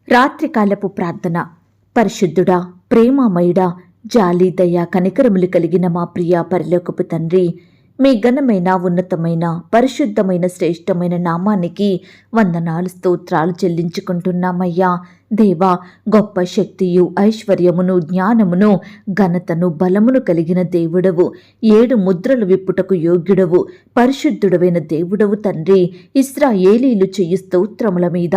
రాత్రికాలపు ప్రార్థన. పరిశుద్ధుడా, ప్రేమమయుడా, జాలి, దయ, కనికరములు కలిగిన మా ప్రియ పరలోకపు తండ్రి, మీ ఘనమైన, ఉన్నతమైన, పరిశుద్ధమైన, శ్రేష్టమైన నామానికి వందనాలు, స్తోత్రాలు చెల్లించుకుంటున్నామయ్యా. దేవా, గొప్ప శక్తియు, ఐశ్వర్యమును, జ్ఞానమును, ఘనతను, బలమును కలిగిన దేవుడవు, 7 ముద్రలు విప్పుటకు యోగ్యుడవు, పరిశుద్ధుడవైన దేవుడవు తండ్రి. ఇశ్రాయేలీలు చెయ్యి స్తోత్రముల మీద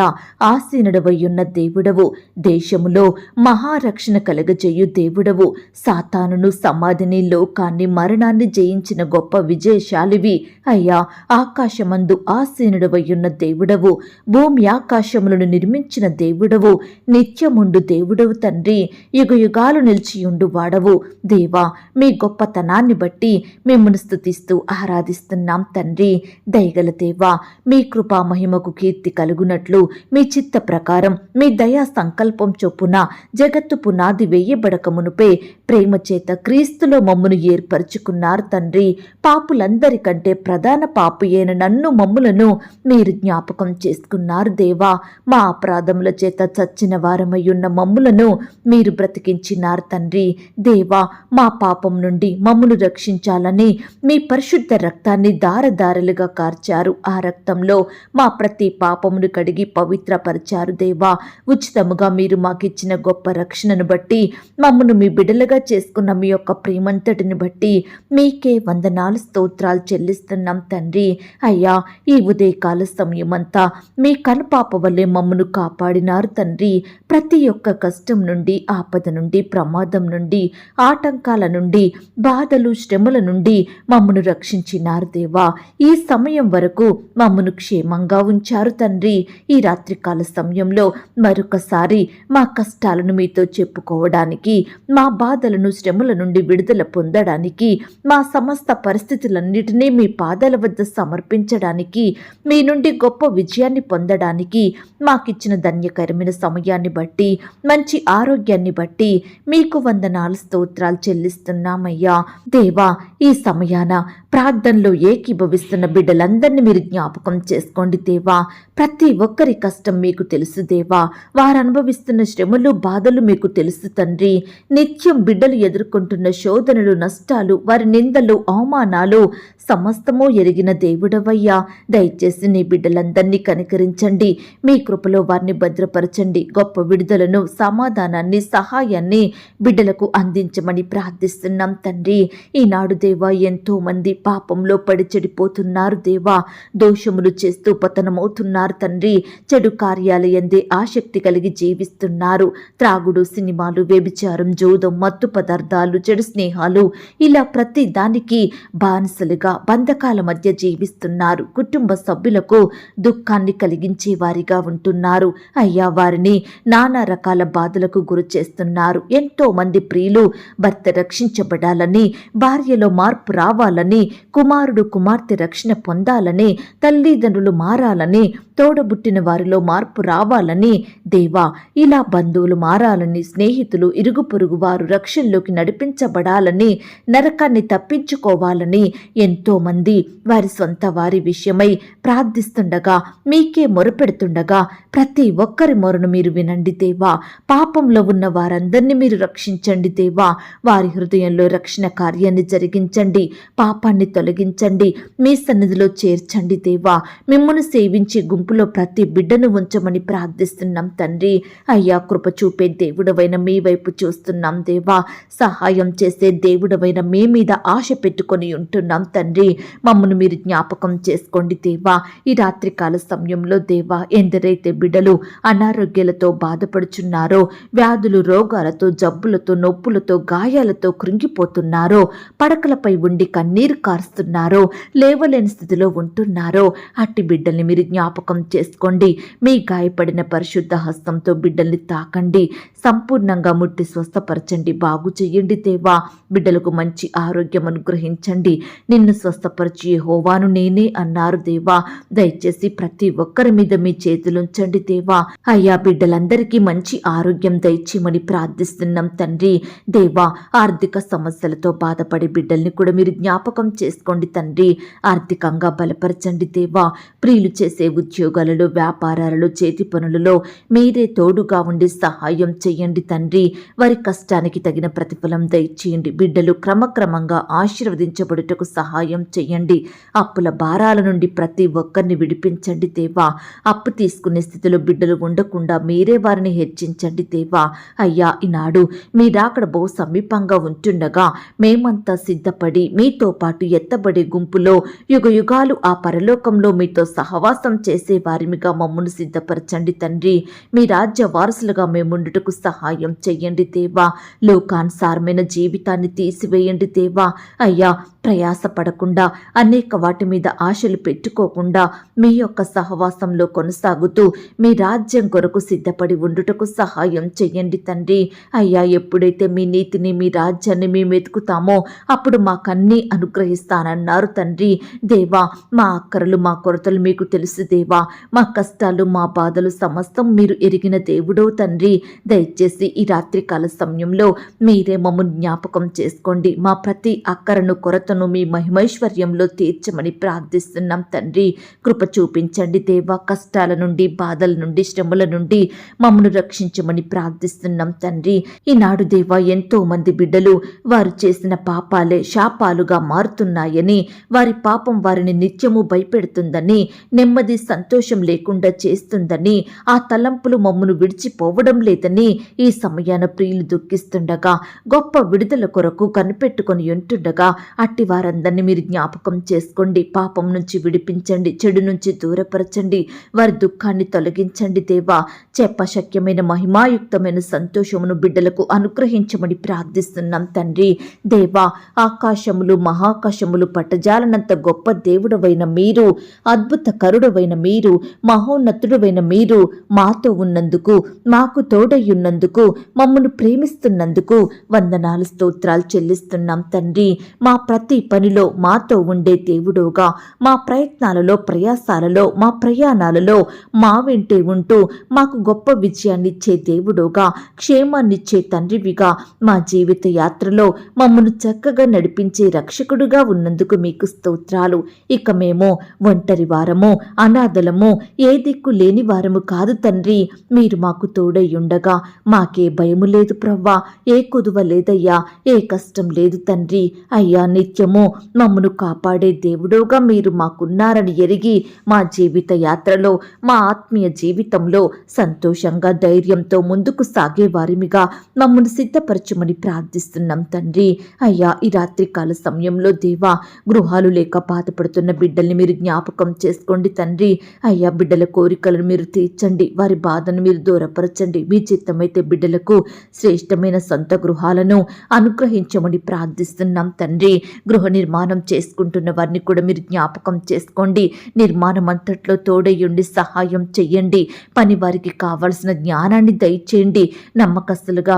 ఆసీనుడవయ్యున్న దేవుడవు, దేశములో మహారక్షణ కలగజేయు దేవుడవు, సాతానును, సమాధిని, లోకాన్ని, మరణాన్ని జయించిన గొప్ప విజయశాలివి అయ్యా. ఆకాశమందు ఆసీనుడవయ్యున్న దేవుడవు, భూమి ఆకాశములను నిర్మించిన దేవుడవు, నిత్యముండు దేవుడవు తండ్రి. యుగయుగాలు నిలిచియుండు వాడవు దేవా. మీ గొప్పతనాన్ని బట్టి మిమ్మల్ని స్తుతిస్తూ ఆరాధిస్తున్నాం తండ్రి. దయగల దేవా, మీ కృపా మహిమకు కీర్తి కలుగునట్లు మీ చిత్త ప్రకారం మీ దయా సంకల్పం చొప్పున జగత్తు పునాది వేయబడక మునుపే ప్రేమ చేత క్రీస్తులో మమ్మును ఏర్పరచుకున్నారు తండ్రి. పాపులందరికంటే ప్రధాన పాపి అయిన నన్ను, మమ్ములను మీరు జ్ఞాపకం చేసుకున్నారు దేవా. మా అపరాధముల చేత చచ్చిన వారమయ్యున్న మమ్ములను మీరు బ్రతికించినారు తండ్రి. దేవా, మా పాపం నుండి మమ్మును రక్షించాలని మీ పరిశుద్ధ రక్తాన్ని దారదారలుగా కార్చారు. ఆ రక్తంలో మా ప్రతి పాపమును కడిగి పవిత్రపరిచారు దేవా. ఉచితముగా మీరు మాకిచ్చిన గొప్ప రక్షణను బట్టి, మమ్మను మీ బిడ్డలుగా చేసుకున్న మీ యొక్క ప్రేమంతటిని బట్టి మీకే వందనాలు, స్తోత్రాలు చెల్లిస్తున్నాం తండ్రి. అయ్యా, ఈ ఉదయకాల సమయమంతా మీ కనుపాప వల్లే మమ్మను కాపాడినారు తండ్రి. ప్రతి ఒక్క కష్టం నుండి, ఆపద నుండి, ప్రమాదం నుండి, ఆటంకాల నుండి, బాధలు, శ్రమల నుండి మమ్మను రక్షించినారు దేవా. ఈ సమయం వరకు మమ్మను క్షేమంగా ఉంచారు తండ్రి. ఈ రాత్రికాల సమయంలో మరొకసారి మా కష్టాలను మీతో చెప్పుకోవడానికి, మా బాధలను, శ్రమల నుండి విడుదల పొందడానికి, మా సమస్త పరిస్థితులన్నిటినీ మీ పాదాల వద్ద సమర్పించడానికి, మీ నుండి గొప్ప విజయాన్ని పొందడానికి మాకిచ్చిన ధన్యకరమైన సమయాన్ని బట్టి, మంచి ఆరోగ్యాన్ని బట్టి మీకు వందనాలు, స్తోత్రాలు చెల్లిస్తున్నామయ్యా. దేవా, ఈ సమయాన ప్రార్థనలో ఏకీభవిస్తున్న బిడ్డలందరినీ మీరు జ్ఞాపకం చేసుకోండి దేవా. ప్రతి ఒక్కరి కష్టం మీకు తెలుసు దేవా. వారు అనుభవిస్తున్న శ్రమలు, బాధలు మీకు తెలుసు తండ్రి. నిత్యం బిడ్డలు ఎదుర్కొంటున్న శోధనలు, నష్టాలు, వారి నిందలు, అవమానాలు సమస్తము ఎరిగిన దేవుడవయ్యా. దయచేసి నీ బిడ్డలందరినీ కనికరించండి. మీ కృపలో వారిని భద్రపరచండి. గొప్ప విడుదలను, సమాధానాన్ని, సహాయాన్ని బిడ్డలకు అందించమని ప్రార్థిస్తున్నాం తండ్రి. ఈనాడు దేవా, ఎంతో మంది పాపంలో పడి చెడిపోతున్నారు దేవా. దోషములు చేస్తూ పతనమవుతున్నారు తండ్రి. చెడు కార్యాలయందే ఆసక్తి కలిగి జీవిస్తున్నారు. త్రాగుడు, సినిమాలు, వ్యభిచారం, జూదం, మత్తు పదార్థాలు, చెడు స్నేహాలు, ఇలా ప్రతి దానికి బానిసలుగా బంధకాల మధ్య జీవిస్తున్నారు. కుటుంబ సభ్యులకు దుఃఖాన్ని కలిగించే వారిగా ఉంటున్నారు అయ్యా. వారిని నానా రకాల బాధలకు గురి చేస్తున్నారు. ఎంతో మంది ప్రియులు భర్త రక్షించబడాలని, భార్యలో మార్పు రావాలని, కుమారుడు, కుమార్తె రక్షణ పొందాలని, తల్లిదండ్రులు మారాలని, తోడబుట్టిన వారిలో మార్పు రావాలని దేవా, ఇలా బంధువులు మారాలని, స్నేహితులు, ఇరుగు పొరుగు వారు రక్షణలోకి నడిపించబడాలని, నరకాన్ని తప్పించుకోవాలని ఎంతో మంది వారి సొంత వారి విషయమై ప్రార్థిస్తుండగా, మీకే మొరపెడుతుండగా ప్రతి ఒక్కరి మొరను మీరు వినండి దేవా. పాపంలో ఉన్న వారందరినీ మీరు రక్షించండి దేవా. వారి హృదయంలో రక్షణ కార్యాన్ని జరిగించండి. పాపాన్ని తొలగించండి. మీ సన్నిధిలో చేర్చండి దేవా. మిమ్మల్ని సేవించే గుంపులో ప్రతి బిడ్డను ఉంచమని ప్రార్థిస్తున్నాం తండ్రి. అయ్యా, కృప చూపే దేవుడవైన మీ వైపు చూస్తున్నాం దేవా. సహాయం చేసే దేవుడవైన మీ మీద ఆశ పెట్టుకొని ఉంటున్నాం తండ్రి. మమ్మను మీరు జ్ఞాపకం చేసుకోండి దేవా. ఈ రాత్రికాల సమయంలో దేవా, ఎందరైతే బిడ్డలు అనారోగ్యాలతో బాధపడుచున్నారో, వ్యాధులు, రోగాలతో, జబ్బులతో, నొప్పులతో, గాయాలతో కృంగిపోతున్నారో, పడకలపై ఉండి కన్నీరు కారుస్తున్నారో, లేవలేని స్థితిలో ఉంటున్నారో, అట్టి బిడ్డల్ని మీరు జ్ఞాపకం చేసుకోండి. మీ గాయపడిన పరిశుద్ధ హస్తంతో బిడ్డల్ని తాకండి. సంపూర్ణంగా ముట్టి స్వస్థపరచండి. బాగు చెయ్యండి దేవా. బిడ్డలకు మంచి ఆరోగ్యం అనుగ్రహించండి. నిన్ను స్వస్థపరిచి యెహోవాను నేనే అన్నారు దేవా. దయచేసి ప్రతి ఒక్కరి మీద మీ చేతులుంచండి దేవా. అయ్యా, బిడ్డలందరికీ మంచి ఆరోగ్యం దయచేయమని ప్రార్థిస్తున్నాం తండ్రి. దేవా, ఆర్థిక సమస్యలతో బాధపడే బిడ్డల్ని కూడా మీరు జ్ఞాపకం చేసుకోండి తండ్రి. ఆర్థికంగా బలపరచండి దేవా. ప్రియులు చేసే ఉద్యోగాలలో, వ్యాపారాలలో, చేతి పనులలో మీరే తోడుగా ఉండి సహాయం చేయండి తండ్రి. వారి కష్టానికి తగిన ప్రతిఫలం దయచేయండి. బిడ్డలు క్రమక్రమంగా ఆశీర్వదించబడుటకు సహాయం చేయండి. అప్పుల భారాల నుండి ప్రతి ఒక్కరిని విడిపించండి దేవా. అప్పు తీసుకునే స్థితిలో బిడ్డలు ఉండకుండా మీరే వారిని హెచ్చించండి దేవా. అయ్యా, ఈనాడు మీరాకడ బహు సమీపంగా ఉంటుండగా మేమంతా సిద్ధపడి మీతో పాటు ఎత్తబడే గుంపులో యుగయుగాలు ఆ పరలోకంలో మీతో సహవాసం చేసే వారిమిగా మమ్మను సిద్ధపరచండి తండ్రి. మీ రాజ్య వారసులుగా మేముండుటకు సహాయం చెయ్యండి దేవా. లోకానుసారమైన జీవితాన్ని తీసివేయండి దేవా. అయ్యా, ప్రయాసపడకుండా అనేక వాటి మీద ఆశలు పెట్టుకోకుండా మీ యొక్క సహవాసంలో కొనసాగుతూ మీ రాజ్యం కొరకు సిద్ధపడి ఉండుటకు సహాయం చెయ్యండి తండ్రి. అయ్యా, ఎప్పుడైతే మీ నీతిని, మీ రాజ్యాన్ని మేము వెతుకుతామో అప్పుడు మాకన్నీ అనుగ్రహిస్తానన్నారు తండ్రి. దేవా, మా అక్కరలు, మా కొరతలు మీకు తెలుసు దేవా. మా కష్టాలు, మా బాధలు సమస్తం మీరు ఎరిగిన దేవుడో తండ్రి. దయచేసి ఈ రాత్రికాల సమయంలో మీరే మమ్మల్ని జ్ఞాపకం చేసుకోండి. మా ప్రతి అక్కరను, కొరతను మీ మహిమైశ్వర్యంలో తీర్చమని ప్రార్థిస్తున్నాం తండ్రి. కృప చూపించండి దేవా. కష్టాల నుండి, బాధల నుండి, శ్రమల నుండి మమ్మను రక్షించమని ప్రార్థిస్తున్నాం తండ్రి. ఈనాడు దేవా, ఎంతో మంది బిడ్డలు వారు చేసిన పాపాలే శాపాలుగా మారుతున్నాయని, వారి పాపం వారిని నిత్యము భయపెడుతుందని, నెమ్మది సంతోషం లేకుండా చేస్తుందని, ఆ తలంపులు మమ్మను విడిచిపోవడం లేదని ఈ సమయాన ప్రియులు దుఃఖిస్తుండగా, గొప్ప విడుదల కొరకు కనిపెట్టుకొని ఉంటుండగా అట్టి వారందరినీ మీరు జ్ఞాపకం చేసుకోండి. పాపం నుంచి విడిపించండి, చెడు నుంచి దూరపరచండి, వారి దుఃఖాన్ని తొలగించండి దేవా. చెప్పశక్యమైన మహిమాయుక్తమైన సంతోషమును బిడ్డలకు అనుగ్రహించమని ప్రార్థిస్తున్నాం తండ్రి. దేవా, ఆకాశములు మహాకాశములు పట్టజాలనంత గొప్ప దేవుడవైన మీరు, అద్భుత కరుడవైన మీరు, మహోన్నతుడవైన మీరు మాతో ఉన్నందుకు, మాకు తోడయ్యున్నందుకు, మమ్మను ప్రేమిస్తున్నందుకు వందనాలు, స్తోత్రాలు చెల్లిస్తున్నాం తండ్రి. మా ప్రతి పనిలో మాతో ఉండే దేవుడుగా, మా ప్రయత్నాలలో, ప్రయాసాలలో, మా ప్రయాణాలలో మా వెంటే ఉంటూ మాకు గొప్ప విజయాన్నిచ్చే దేవుడుగా, క్షేమాన్నిచ్చే తండ్రివిగా, మా జీవిత యాత్రలో మమ్మను చక్కగా నడిపించే రక్షకుడుగా ఉన్నందుకు మీకు స్తోత్రాలు. ఇక మేము ఒంటరి వారము, అనాథలము, ఏ దిక్కు లేని వారము కాదు తండ్రి. మీరు మాకు తోడై ఉండగా మాకే భయము లేదు ప్రవ్వా. ఏ కొదువ లేదయ్యా, ఏ కష్టం లేదు తండ్రి. అయ్యా, నిత్యము మమ్మను కాపాడే దేవుడుగా మీరు మాకున్నారని ఎరిగి మా జీవిత యాత్రలో, మా ఆత్మీయ జీవితంలో సంతోషంగా, ధైర్యంతో ముందుకు సాగే వారిమిగా మమ్మను సిద్ధపరచమని ప్రార్థిస్తున్నాం తండ్రి. అయ్యా, ఈ రాత్రికాల సమయంలో దేవా, గృహాలు లేక బాధపడుతున్న బిడ్డల్ని మీరు జ్ఞాపకం చేసుకోండి తండ్రి. అయ్యా, బిడ్డల కోరికలను మీరు తీర్చండి, వారి బాధను మీరు దూరపరచండి. మీ చిత్తమైతే బిడ్డలకు శ్రేష్టమైన సొంత గృహాలను అనుగ్రహించమని ప్రార్థిస్తున్నాం తండ్రి. గృహ నిర్మాణం చేసుకుంటున్న వారిని కూడా మీరు జ్ఞాపకం చేసుకోండి. నిర్మాణం అంతట్లో తోడయ్యుండి సహాయం చెయ్యండి. పని వారికి కావలసిన జ్ఞానాన్ని దయచేయండి. నమ్మకస్తులుగా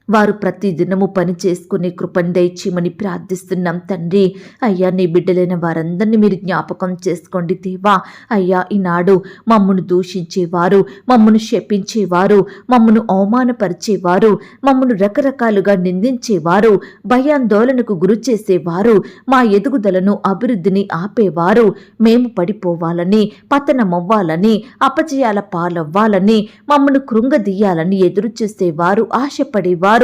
వారు ప్రతి దినము పని చేసుకునే కృపను దయచేయమని ప్రార్థిస్తున్నాం తండ్రి. అయ్యా, నీ బిడ్డలైన వారందరినీ మీరు జ్ఞాపకం చేసుకోండి దేవా. అయ్యా, ఈనాడు మమ్మను దూషించేవారు, మమ్మను శపించేవారు, మమ్మను అవమానపరిచేవారు, మమ్మను రకరకాలుగా నిందించేవారు, భయాందోళనకు గురి చేసేవారు, మా ఎదుగుదలను, అభివృద్ధిని ఆపేవారు, మేము పడిపోవాలని, పతనమవ్వాలని, అపజయాల పాలవ్వాలని, మమ్మను కృంగదీయాలని ఎదురు చూసేవారు, ఆశపడేవారు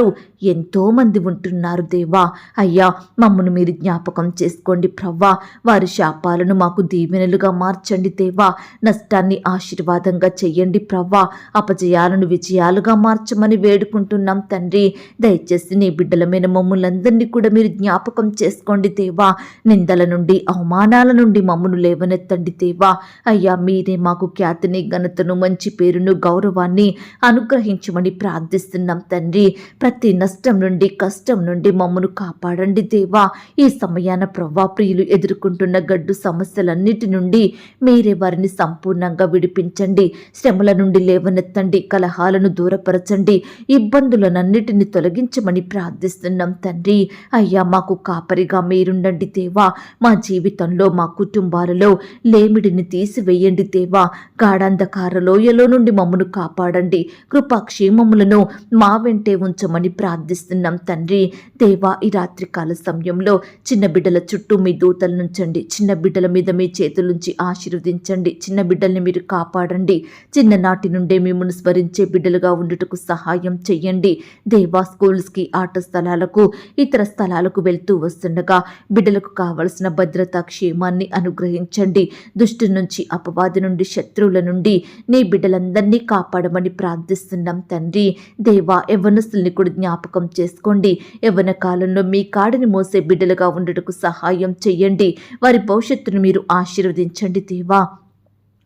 ఎంతో మంది ఉంటున్నారు దేవా. అయ్యా, మమ్మను మీరు జ్ఞాపకం చేసుకోండి ప్రవ్వా. వారి శాపాలను మాకు దీవెనలుగా మార్చండి దేవా. నష్టాన్ని ఆశీర్వాదంగా చెయ్యండి ప్రవ్వా. అపజయాలను విజయాలుగా మార్చమని వేడుకుంటున్నాం తండ్రి. దయచేసి నీ బిడ్డలమైన మమ్మల్ందరినీ కూడా మీరు జ్ఞాపకం చేసుకోండి దేవా. నిందల నుండి, అవమానాల నుండి మమ్మను లేవనెత్తండి దేవా. అయ్యా, మీరే మాకు ఖ్యాతిని, ఘనతను, మంచి పేరును, గౌరవాన్ని అనుగ్రహించమని ప్రార్థిస్తున్నాం తండ్రి. ప్రతి నష్టం నుండి, కష్టం నుండి మమ్మను కాపాడండి దేవా. ఈ సమయాన ప్రవ్వా, ప్రియులు ఎదుర్కొంటున్న గడ్డు సమస్యలన్నిటి నుండి మీరే వారిని సంపూర్ణంగా విడిపించండి. శ్రమల నుండి లేవనెత్తండి, కలహాలను దూరపరచండి, ఇబ్బందులనన్నిటిని తొలగించమని ప్రార్థిస్తున్నాం తండ్రి. అయ్యా, మాకు కాపరిగా మీరుండండి దేవా. మా జీవితంలో, మా కుటుంబాలలో లేమిడిని తీసివేయండి దేవా. గాఢాంధకార లోయలో నుండి మమ్మను కాపాడండి. కృపాక్షేమములను మా వెంటే ఉంచమని నడిపించమని ప్రార్థిస్తున్నాం తండ్రి. దేవా, ఈ రాత్రికాల సమయంలో చిన్న బిడ్డల చుట్టూ మీ దూతలు నుంచండి. చిన్న బిడ్డల మీద మీ చేతుల నుంచి ఆశీర్వదించండి. చిన్న బిడ్డల్ని మీరు కాపాడండి. చిన్ననాటి నుండే మిమ్మల్ని స్మరించే బిడ్డలుగా ఉండుటకు సహాయం చెయ్యండి. దేవా, స్కూల్స్కి, ఆట స్థలాలకు, ఇతర స్థలాలకు వెళ్తూ వస్తుండగా బిడ్డలకు కావలసిన భద్రతా క్షేమాన్ని అనుగ్రహించండి. దుష్టు నుంచి, అపవాది నుండి, శత్రువుల నుండి నీ బిడ్డలందరినీ కాపాడమని ప్రార్థిస్తున్నాం తండ్రి. దేవా, యవ్వనస్తుల్ని కూడా జ్ఞాపకం చేసుకోండి. యవ్వన కాలంలో మీ కాడిని మోసే బిడ్డలుగా ఉండటకు సహాయం చెయ్యండి. వారి భవిష్యత్తును మీరు ఆశీర్వదించండి దేవా.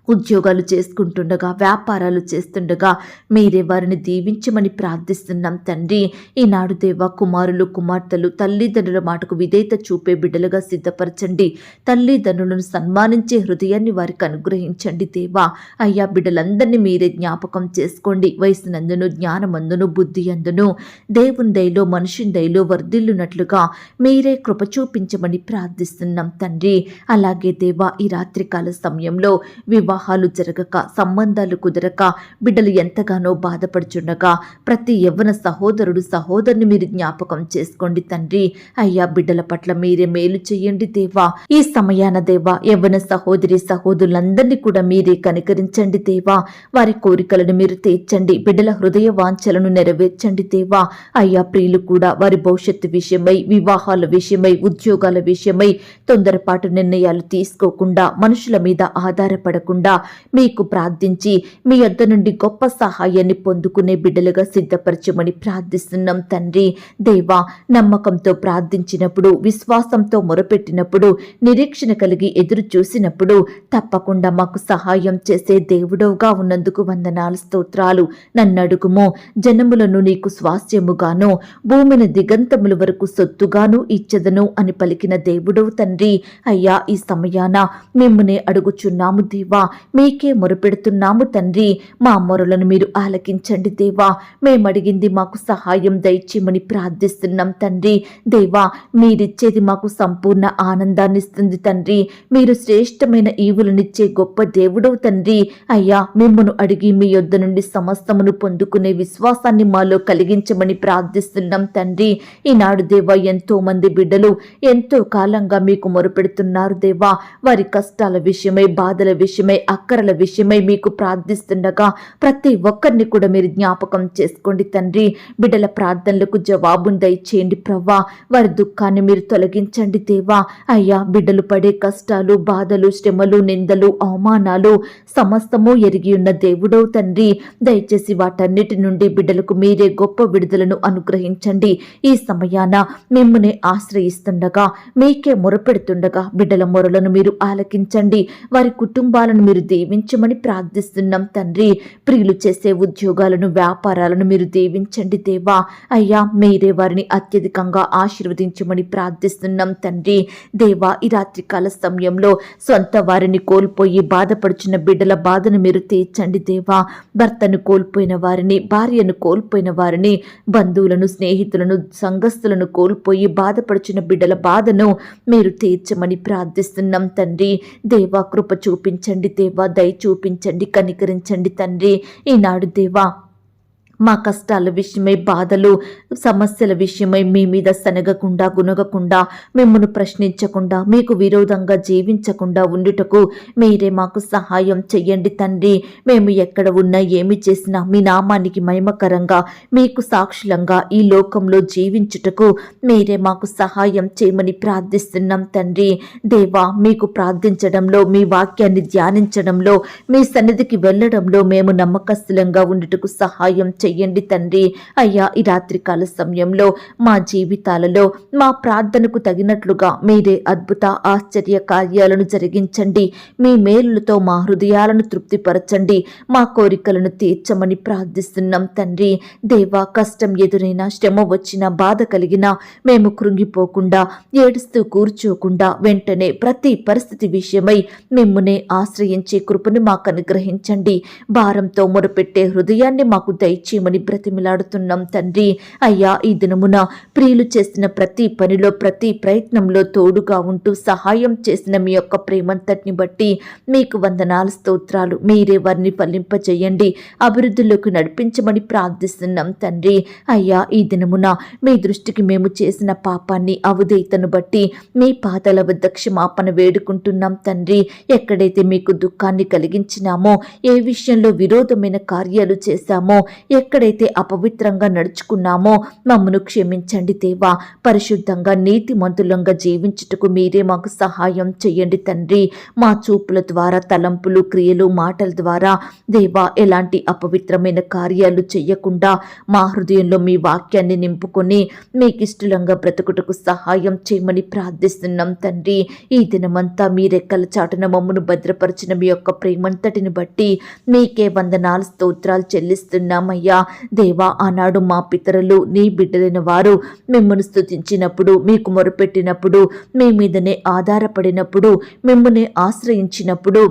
ఉద్యోగాలు చేసుకుంటుండగా, వ్యాపారాలు చేస్తుండగా మీరే వారిని దీవించమని ప్రార్థిస్తున్నాం తండ్రి. ఈనాడు దేవా, కుమారులు, కుమార్తెలు తల్లిదండ్రుల మాటకు విధేయత చూపే బిడ్డలుగా సిద్ధపరచండి. తల్లిదండ్రులను సన్మానించే హృదయాన్ని వారికి అనుగ్రహించండి దేవా. అయ్యా, బిడ్డలందరినీ మీరే జ్ఞాపకం చేసుకోండి. వయసునందును, జ్ఞానమందును, బుద్ధి అందును దేవుని దయలో, మనుషుని దయలో వర్ధిల్లునట్లుగా మీరే కృప చూపించమని ప్రార్థిస్తున్నాం తండ్రి. అలాగే దేవా, ఈ రాత్రికాల సమయంలో వివాహాలు జరగక, సంబంధాలు కుదరక బిడ్డలు ఎంతగానో బాధపడుచుండగా ప్రతి యవ్వన సహోదరుడు, సహోదరుని మీరు జ్ఞాపకం చేసుకోండి తండ్రి. అయ్యా, బిడ్డల పట్ల మీరే మేలు చేయండి దేవా. ఈ సమయాన దేవా, యవ్వన సహోదరి సహోదరులందరినీ కూడా మీరే కనికరించండి దేవా. వారి కోరికలను మీరు తీర్చండి. బిడ్డల హృదయ వాంఛలను నెరవేర్చండి దేవా. అయ్యా, ప్రియులు కూడా వారి భవిష్యత్తు విషయమై, వివాహాల విషయమై, ఉద్యోగాల విషయమై తొందరపాటు నిర్ణయాలు తీసుకోకుండా, మనుషుల మీద ఆధారపడకుండా మీకు ప్రార్థించి మీ యొద్ద నుండి గొప్ప సహాయాన్ని పొందుకునే బిడ్డలుగా సిద్ధపరచమని ప్రార్థిస్తున్నాం తండ్రి. దేవా, నమ్మకంతో ప్రార్థించినప్పుడు, విశ్వాసంతో మొరపెట్టినప్పుడు, నిరీక్షణ కలిగి ఎదురు చూసినప్పుడు తప్పకుండా మాకు సహాయం చేసే దేవుడవుగా ఉన్నందుకు వందనాలు, స్తోత్రాలు. నన్నడుగుము, జనములను నీకు స్వాస్యముగాను, భూమిని దిగంతముల వరకు సొత్తుగాను ఇచ్చదను అని పలికిన దేవుడవు తండ్రి. అయ్యా, ఈ సమయాన మిమ్మునే అడుగుచున్నాము దేవా. మీకే మొరపెడుతున్నాము తండ్రి. మా మొరలను మీరు ఆలకించండి దేవా. మేమడిగింది మాకు సహాయం దయచేయమని ప్రార్థిస్తున్నాం తండ్రి. దేవా, మీరిచ్చేది మాకు సంపూర్ణ ఆనందాన్ని ఇస్తుంది తండ్రి. మీరు శ్రేష్టమైన ఈవులనిచ్చే గొప్ప దేవుడవు తండ్రి. అయ్యా, మిమ్మను అడిగి మీ యొద్ద నుండి సమస్తమును పొందుకునే విశ్వాసాన్ని మాలో కలిగించమని ప్రార్థిస్తున్నాం తండ్రి. ఈనాడు దేవా, ఎంతో మంది బిడ్డలు ఎంతో కాలంగా మీకు మొరపెడుతున్నారు దేవా. వారి కష్టాల విషయమై, బాధల విషయమై, అక్కరల విషయమై మీకు ప్రార్థిస్తుండగా ప్రతి ఒక్కరిని కూడా మీరు జ్ఞాపకం చేసుకోండి తండ్రి. బిడ్డల ప్రార్థనలకు జవాబును దయచేయండి ప్రవ్వా. వారి దుఃఖాన్ని మీరు తొలగించండి దేవా. అయ్యా, బిడ్డలు పడే కష్టాలు, బాధలు, శ్రమలు, నిందలు, అవమానాలు సమస్తము ఎరిగి ఉన్న దేవుడవు తండ్రి. దయచేసి వాటన్నిటి నుండి బిడ్డలకు మీరే గొప్ప విడుదలను అనుగ్రహించండి. ఈ సమయాన మిమ్మునే ఆశ్రయిస్తుండగా, మీకే మొరపెడుతుండగా బిడ్డల మొరలను మీరు ఆలకించండి. వారి కుటుంబాలను మీరు దీవించమని ప్రార్థిస్తున్నాం తండ్రి. ప్రియులు చేసే ఉద్యోగాలను, వ్యాపారాలను మీరు దీవించండి దేవా. అయ్యా, మీరే వారిని అత్యధికంగా ఆశీర్వదించమని ప్రార్థిస్తున్నాం తండ్రి. దేవా, ఈ రాత్రికాల సమయంలో సొంత వారిని కోల్పోయి బాధపడుచున్న బిడ్డల బాధను మీరు తీర్చండి దేవా. భర్తను కోల్పోయిన వారిని, భార్యను కోల్పోయిన వారిని, బంధువులను, స్నేహితులను, సంఘస్థులను కోల్పోయి బాధపడుచున్న బిడ్డల బాధను మీరు తీర్చమని ప్రార్థిస్తున్నాం తండ్రి. దేవా, కృప చూపించండి దేవా. దయ చూపించండి, కనికరించండి తండ్రి. ఈనాడు దేవా, మా కష్టాల విషయమై, బాధలు, సమస్యల విషయమై మీ మీద సనగకుండా, గునగకుండా, మిమ్మల్ని ప్రశ్నించకుండా, మీకు విరోధంగా జీవించకుండా ఉండుటకు మీరే మాకు సహాయం చెయ్యండి తండ్రి. మేము ఎక్కడ ఉన్నా, ఏమి చేసినా మీ నామానికి మహిమకరంగా, మీకు సాక్షులంగా ఈ లోకంలో జీవించుటకు మీరే మాకు సహాయం చేయమని ప్రార్థిస్తున్నాం తండ్రి. దేవా, మీకు ప్రార్థించడంలో, మీ వాక్యాన్ని ధ్యానించడంలో, మీ సన్నిధికి వెళ్ళడంలో మేము నమ్మకస్తులంగా ఉండుటకు సహాయం చెయ్యండి తండ్రి. అయ్యా, ఈ రాత్రికాల సమయంలో మా జీవితాలలో మా ప్రార్థనకు తగినట్లుగా మీరే అద్భుత ఆశ్చర్య కార్యాలను జరిగించండి. మీ మేలులతో మా హృదయాలను తృప్తిపరచండి. మా కోరికలను తీర్చమని ప్రార్థిస్తున్నాం తండ్రి. దేవా, కష్టం ఎదురైనా, శ్రమ వచ్చినా, బాధ కలిగినా మేము కృంగిపోకుండా, ఏడుస్తూ కూర్చోకుండా వెంటనే ప్రతి పరిస్థితి విషయమై మిమ్మునే ఆశ్రయించే కృపను మాకు అనుగ్రహించండి. భారంతో మొరపెట్టే హృదయాన్ని మాకు దయచేయమని దయచేయమని బ్రతిమిలాడుతున్నాం తండ్రి. అయ్యా, ఈ దినమున ప్రియులు చేసిన ప్రతి పనిలో ప్రతి ప్రయత్నంలో తోడుగా ఉంటూ సహాయం చేసిన మీ యొక్క ప్రేమంతటిని బట్టి మీకు వందనాలు, స్తోత్రాలు. మీరే వారిని ఫలింపజేయండి, అభివృద్ధిలోకి నడిపించమని ప్రార్థిస్తున్నాం తండ్రి. అయ్యా, ఈ దినమున మీ దృష్టికి మేము చేసిన పాపాన్ని, అవిధేయతను బట్టి మీ పాదాల వద్ద క్షమాపణ వేడుకుంటున్నాం తండ్రి. ఎక్కడైతే మీకు దుఃఖాన్ని కలిగించినామో, ఏ విషయంలో విరోధమైన కార్యాలు చేశామో, ఎక్కడైతే అపవిత్రంగా నడుచుకున్నామో మమ్మను క్షమించండి దేవా. పరిశుద్ధంగా నీతిమంతులంగా జీవించుటకు మీరే మాకు సహాయం చేయండి తండ్రి. మా చూపుల ద్వారా, తలంపులు, క్రియలు, మాటల ద్వారా దేవా ఎలాంటి అపవిత్రమైన కార్యాలు చేయకుండా మా హృదయంలో మీ వాక్యాన్ని నింపుకొని మీకు ఇష్టలంగా బ్రతుకుటకు సహాయం చేయమని ప్రార్థిస్తున్నాం తండ్రి. ఈ దినమంతా మీ రెక్కల చాటున మమ్మను భద్రపరిచిన మీ యొక్క ప్రేమంతటిని బట్టి మీకే వందనాలు, స్తోత్రాలు చెల్లిస్తున్నామయ్యా. దేవా, ఆనాడు మా పితరులు నీ బిడ్డలైన వారు మిమ్మల్ని స్తుతించినప్పుడు, మీకు మొరపెట్టినప్పుడు, మీ మీదనే ఆధారపడినప్పుడు, మిమ్మల్ని ఆశ్రయించినప్పుడు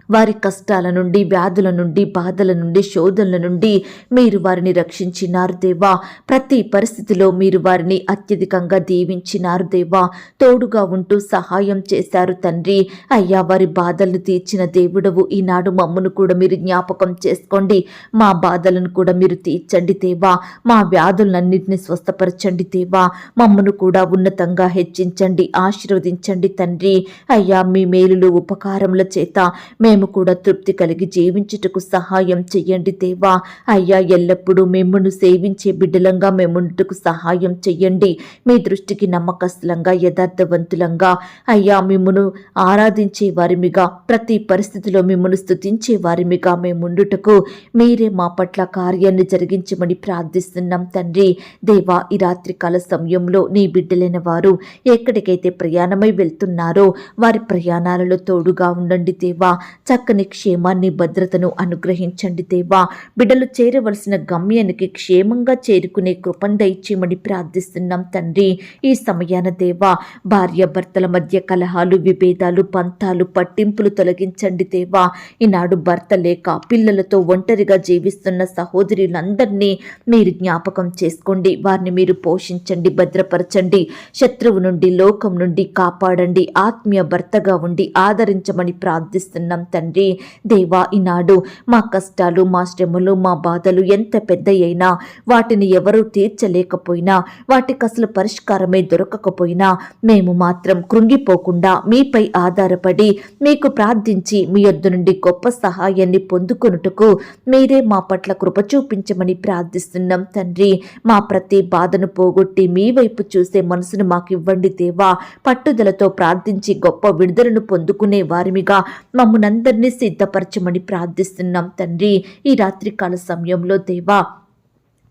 వారి కష్టాల నుండి, వ్యాధుల నుండి, బాధల నుండి, శోధనల నుండి మీరు వారిని రక్షించినారు దేవా. ప్రతి పరిస్థితిలో మీరు వారిని అత్యధికంగా దీవించినారు దేవా. తోడుగా ఉంటూ సహాయం చేశారు తండ్రి. అయ్యా, వారి బాధలను తీర్చిన దేవుడవు, ఈనాడు మమ్మను కూడా మీరు జ్ఞాపకం చేసుకోండి. మా బాధలను కూడా మీరు తీర్చండి దేవా. మా వ్యాధులన్నింటినీ స్వస్థపరచండి దేవా. మమ్మను కూడా ఉన్నతంగా హెచ్చించండి, ఆశీర్వదించండి తండ్రి. అయ్యా, మీ మేలులు, ఉపకారముల చేత మేము కూడా తృప్తి కలిగి జీవించుటకు సహాయం చెయ్యండి దేవా. అయ్యా, ఎల్లప్పుడూ మిమ్మను సేవించే బిడ్డలంగా మేముండుటకు సహాయం చెయ్యండి. మీ దృష్టికి నమ్మకస్తులంగా, యథార్థవంతులంగా అయ్యా మిమ్మను ఆరాధించే వారిమిగా, ప్రతి పరిస్థితిలో మిమ్మను స్తుతించే వారిమిగా మేముండుటకు మీరే మా పట్ల కార్యాన్ని జరిగించమని ప్రార్థిస్తున్నాం తండ్రి. దేవా, ఈ రాత్రికాల సమయంలో నీ బిడ్డలైన వారు ఎక్కడికైతే ప్రయాణమై వెళ్తున్నారో వారి ప్రయాణాలలో తోడుగా ఉండండి దేవా. చక్కని క్షేమాన్ని, భద్రతను అనుగ్రహించండి దేవా. బిడ్డలు చేరవలసిన గమ్యానికి క్షేమంగా చేరుకునే కృపను దయచేయమని ప్రార్థిస్తున్నాం తండ్రి. ఈ సమయాన దేవా, భార్యాభర్తల మధ్య కలహాలు, విభేదాలు, పంతాలు, పట్టింపులు తొలగించండి దేవా. ఈనాడు భర్త లేక పిల్లలతో ఒంటరిగా జీవిస్తున్న సహోదరులందరినీ మీరు జ్ఞాపకం చేసుకోండి. వారిని మీరు పోషించండి, భద్రపరచండి. శత్రువు నుండి, లోకం నుండి కాపాడండి. ఆత్మీయ భర్తగా ఉండి ఆదరించమని ప్రార్థిస్తున్నాం తండ్రి. దేవా, ఈనాడు మా కష్టాలు, మా శ్రమలు, మా బాధలు ఎంత పెద్దయైనా, వాటిని ఎవరూ తీర్చలేకపోయినా, వాటికి అసలు పరిష్కారమే దొరకకపోయినా మేము మాత్రం కృంగిపోకుండా మీపై ఆధారపడి మీకు ప్రార్థించి మీ యొద్ద నుండి గొప్ప సహాయాన్ని పొందుకొనుటకు మీరే మా పట్ల కృప చూపించమని ప్రార్థిస్తున్నాం తండ్రి. మా ప్రతి బాధను పోగొట్టి మీ వైపు చూసే మనసును మాకు ఇవ్వండి దేవా. పట్టుదలతో ప్రార్థించి గొప్ప విడుదలను పొందుకునే వారిమిగా మమ్మల్నందరినీ సిద్ధపరచమని ప్రార్థిస్తున్నాం తండ్రి. ఈ రాత్రికాల సమయంలో దేవా,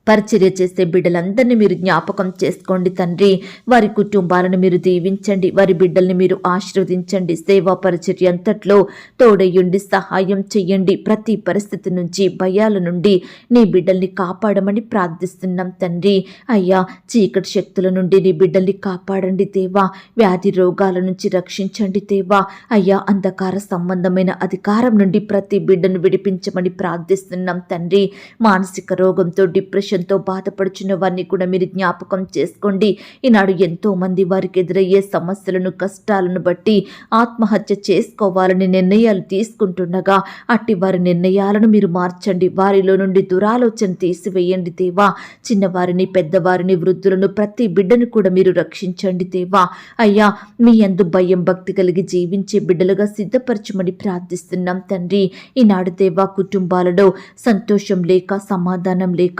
పరిచర్య చేసే బిడ్డలందరినీ మీరు జ్ఞాపకం చేసుకోండి తండ్రి. వారి కుటుంబాలను మీరు దీవించండి, వారి బిడ్డల్ని మీరు ఆశీర్వదించండి. సేవా పరిచర్య అంతట్లో తోడయ్యుండి సహాయం చెయ్యండి. ప్రతి పరిస్థితి నుంచి, భయాల నుండి నీ బిడ్డల్ని కాపాడమని ప్రార్థిస్తున్నాం తండ్రి. అయ్యా, చీకటి శక్తుల నుండి నీ బిడ్డల్ని కాపాడండి దేవా. వ్యాధి రోగాల నుంచి రక్షించండి దేవా. అయ్యా, అంధకార సంబంధమైన అధికారం నుండి ప్రతి బిడ్డను విడిపించమని ప్రార్థిస్తున్నాం తండ్రి. మానసిక రోగంతో, డిప్రెషన్తో బాధపడుచున్న వారిని కూడా మీరు జ్ఞాపకం చేసుకోండి. ఈనాడు ఎంతో మంది వారికి ఎదురయ్యే సమస్యలను, కష్టాలను బట్టి ఆత్మహత్య చేసుకోవాలని నిర్ణయాలు తీసుకుంటుండగా అట్టి వారి నిర్ణయాలను మీరు మార్చండి. వారిలో నుండి దురాలోచన తీసివేయండి దేవా. చిన్నవారిని, పెద్దవారిని, వృద్ధులను, ప్రతి బిడ్డను కూడా మీరు రక్షించండి దేవా. అయ్యా, మీ యందు భయం, భక్తి కలిగి జీవించే బిడ్డలుగా సిద్ధపరచమని ప్రార్థిస్తున్నాం తండ్రి. ఈనాడు దేవా, కుటుంబాలలో సంతోషం లేక, సమాధానం లేక,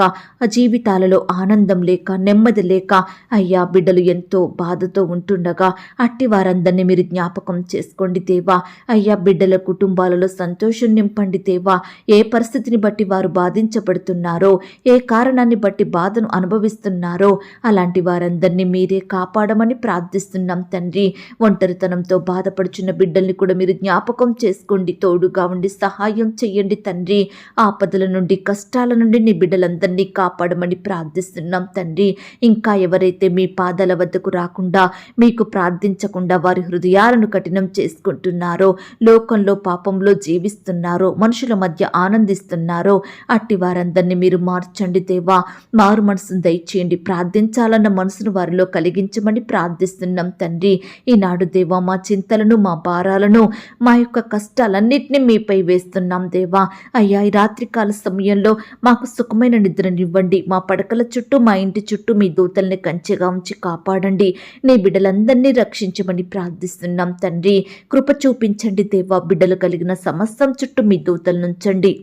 జీవితాలలో ఆనందం లేక, నెమ్మది లేక అయ్యా బిడ్డలు ఎంతో బాధతో ఉంటుండగా అట్టి వారందరినీ మీరు జ్ఞాపకం చేసుకోండి దేవా. అయ్యా, బిడ్డల కుటుంబాలలో సంతోషం నింపండి దేవా. ఏ పరిస్థితిని బట్టి వారు బాధించబడుతున్నారో, ఏ కారణాన్ని బట్టి బాధను అనుభవిస్తున్నారో అలాంటి వారందరినీ మీరే కాపాడమని ప్రార్థిస్తున్నాం తండ్రి. ఒంటరితనంతో బాధపడుచున్న బిడ్డల్ని కూడా మీరు జ్ఞాపకం చేసుకోండి, తోడుగా ఉండి సహాయం చెయ్యండి తండ్రి. ఆపదల నుండి, కష్టాల నుండి నీ బిడ్డలందరినీ కాపాడమని ప్రార్థిస్తున్నాం తండ్రి. ఇంకా ఎవరైతే మీ పాదాల వద్దకు రాకుండా మీకు ప్రార్థించకుండా వారి హృదయాలను కఠినం చేసుకుంటున్నారో, లోకంలో పాపంలో జీవిస్తున్నారో, మనుషుల మధ్య ఆనందిస్తున్నారో అట్టి వారందరినీ మీరు మార్చండి దేవా. మారు మనసును దయచేయండి. ప్రార్థించాలన్న మనసును వారిలో కలిగించమని ప్రార్థిస్తున్నాం తండ్రి. ఈనాడు దేవా మా చింతలను, మా భారాలను, మా యొక్క కష్టాలన్నింటినీ మీపై వేస్తున్నాం దేవా. అయ్యా, ఈ రాత్రికాల సమయంలో మాకు సుఖమైన నిద్రనివ్వండి. మా పడకల చుట్టూ, మా ఇంటి చుట్టూ మీ దూతల్ని కంచెగా ఉంచి కాపాడండి. నీ బిడ్డలందరినీ రక్షించమని ప్రార్థిస్తున్నాం తండ్రి. కృప చూపించండి దేవా. బిడ్డలు కలిగిన సమస్తం చుట్టూ మీ దూతలనుంచండి.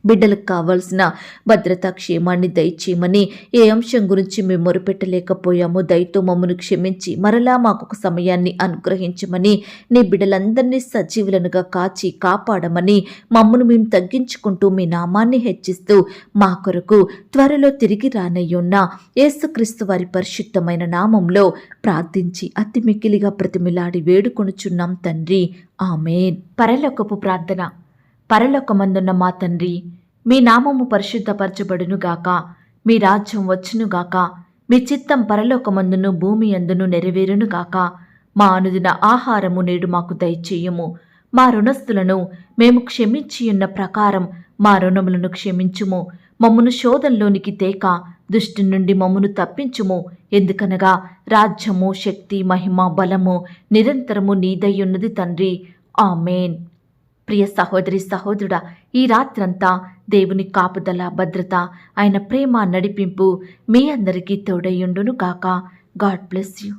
బిడ్డలకు కావాల్సిన భద్రతా క్షేమాన్ని దయచేయమని, ఏ అంశం గురించి మేము మొరుపెట్టలేకపోయామో దయతో మమ్మను క్షమించి మరలా మాకొక సమయాన్ని అనుగ్రహించమని, నీ బిడ్డలందరినీ సజీవులనుగా కాచి కాపాడమని, మమ్మను మేము తగ్గించుకుంటూ మీ నామాన్ని హెచ్చిస్తూ మా కొరకు త్వరలో తిరిగి రానయ్యున్న యేసుక్రీస్తు వారి పరిశుద్ధమైన నామంలో ప్రార్థించి అతి మిక్కిలిగా ప్రతిమిలాడి వేడుకొనుచున్నాం తండ్రి. ఆమేన్. పరలోకపు ప్రార్థన. పరలోకమందున్న మా తండ్రి, మీ నామము పరిశుద్ధపరచబడునుగాక, మీ రాజ్యం వచ్చునుగాక, మీ చిత్తం పరలోకమందును భూమి అందును నెరవేరునుగాక. మా అనుదిన ఆహారము నేడు మాకు దయచేయము. మా రుణస్థులను మేము క్షమించియున్న ప్రకారం మా రుణములను క్షమించుము. మమ్మను శోధంలోనికి తేక దుష్టి నుండి మమ్మను తప్పించుము. ఎందుకనగా రాజ్యము, శక్తి, మహిమ, బలము నిరంతరము నీదయ్యున్నది తండ్రి. ఆమేన్. ప్రియ సహోదరి సహోదరుడా, ఈ రాత్రంతా దేవుని కాపుదల, భద్రత, ఆయన ప్రేమ, నడిపింపు మీ అందరికీ తోడయ్యుండును గాక. God bless you.